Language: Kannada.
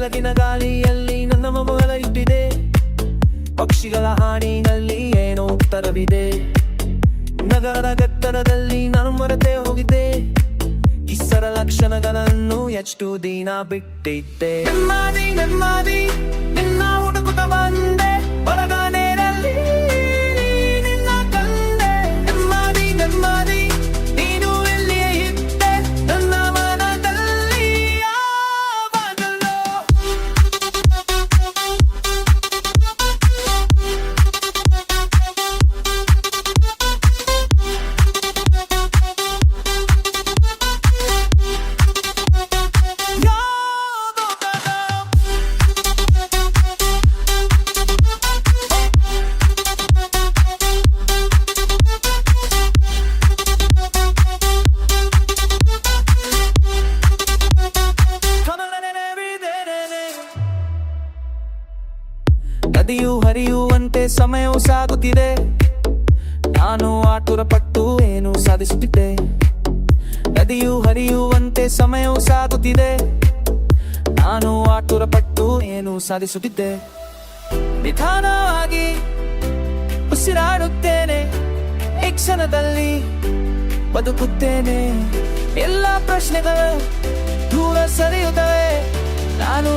ಬೆಳಗಿನ ಗಾಳಿಯಲ್ಲಿ ನನ್ನ ಮೊಬೈಲ್ ಇಟ್ಟಿದೆ. ಪಕ್ಷಿಗಳ ಹಾಡಿನಲ್ಲಿ ಏನೋ ಉತ್ತರವಿದೆ. ನಗರದ ಗತ್ತರದಲ್ಲಿ ನಾನು ಮರೆತೇ ಹೋಗಿದ್ದೆ. ಈ ಸರಳ ಕ್ಷಣಗಳನ್ನು ಎಷ್ಟು ದಿನ ಬಿಟ್ಟಿದ್ದೆ. ನೆಮ್ಮದಿ ನೆಮ್ಮದಿ ನಿನ್ನ ಹುಡುಕುತ್ತ ಬಂದೆ, ಹೊರಗನೆಯಲ್ಲಿ ನಿನ್ನ ಕಂಡೆ. ನೆಮ್ಮದಿ ನೆಮ್ಮದಿ ನೀನು ಎಲ್ಲಿಯೇ ಇದ್ದೆ ನನ್ನ ಮನದಲ್ಲಿ ಯಾವಾಗಲೋ. ನದಿಯು ಹರಿಯುವಂತೆ ಸಮಯವು ಸಾಗುತ್ತಿದೆ. ನಾನು ಆತುರಪಟ್ಟು ಏನು ಸಾಧಿಸುತ್ತಿದ್ದೆ. ನದಿಯು ಹರಿಯುವಂತೆ ಸಮಯವು ಸಾಗುತ್ತಿದೆ. ನಾನು ಆತುರಪಟ್ಟು ಏನು ಸಾಧಿಸುತ್ತಿದ್ದೆ. ನಿಧಾನವಾಗಿ ಉಸಿರಾಡುತ್ತೇನೆ, ಈ ಕ್ಷಣದಲ್ಲಿ ಬದುಕುತ್ತೇನೆ. ಎಲ್ಲ ಪ್ರಶ್ನೆಗಳು ದೂರ ಸರಿಯುತ್ತವೆ. ನಾನು